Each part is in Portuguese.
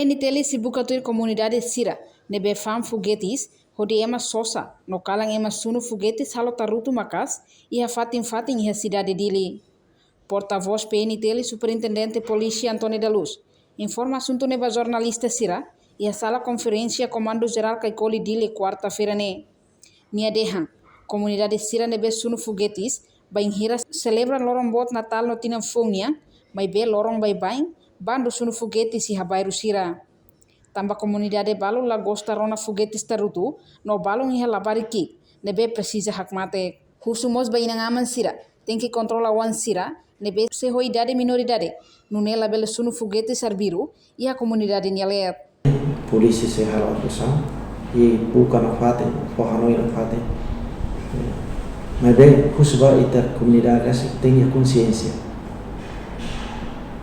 PNTL Sibucatuir Comunidade Sira, nebe fam foguetes, rode ema sosa, no kalang ema sunu foguetes halo tarutu makas, iha fatin iha cidade dili. Porta-voz PNTL Superintendente Polícia Antônio da Luz, informa assunto neba jornalista Sira, iha sala conferência Comando Geral Caicoli dili quarta-feira ne. Nia dehan, Comunidade Sira nebe sunu foguetes, bain hira celebra lorong bot Natal no tinam fongnya, mai be lorong bain, bando sunu foguetes iha bairro Sira. Tamba comunidade balo la gosta rona foguetes tarutu, no balong iha labariki, nebe precisa hakmate. Husumos bainang aman Sira, tem que controlar wan Sira, nebe sehoidade minoridade, nunela bela sunu foguetes arbiru, iha comunidade nialet. Polícia se hala acusação e buka na fatem, forranoi na fatem. Mas bem, husba ita comunidade essa tem a consciência.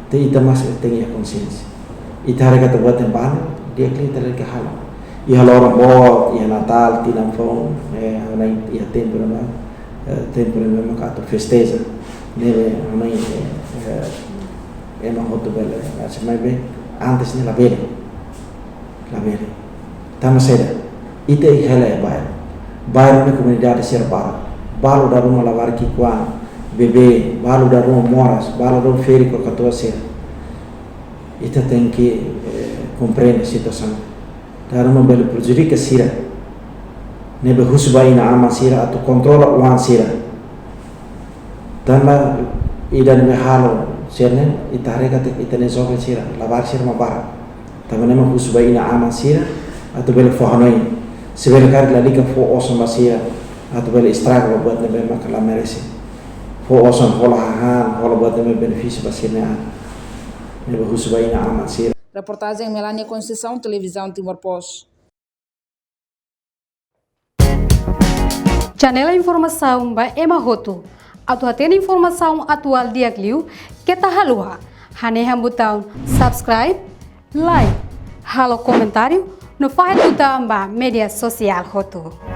Tem ita mas tem a consciência. Ita harga terbuat yang bahan, dia kelihatan lagi hal. Ia lorong bo, ia Natal, tinam fong, anai ia tempo memang kato festeja, nele anai emang hotu bela. Macam bem, antes ni la bela. Tama seda, ita ikhela ya bayar na comunidade ser balo da rumah lavar kikuan, bebê, balo da rumah moras, balo da feri com 14 ita tem que compreender a situação. Da rumah bela prejudica Sira, nebe husbai na ama Sira atau controla uang Sira. Dan la ida nebe halo Sirne, ita harga ita ne zoga Sira, lavar Sira mabara. Tapi nama husbai na ama Sira atau bela forhanoi. Sebelum kali lagi ke fo osam Sira atau bela estrago buat nebe makala meresi. Fo osam pola hahan, pola buat nebe benefício basirnya. Nebe husbai na ama Sira. Reportagem Melania Conceição, Televisão Timor Post. Janela informação ba Ema Roto. Atu atena informação atual dia kliu kita halua. Hane botão subscribe, like, halo comentário no faz botão ba media social Roto.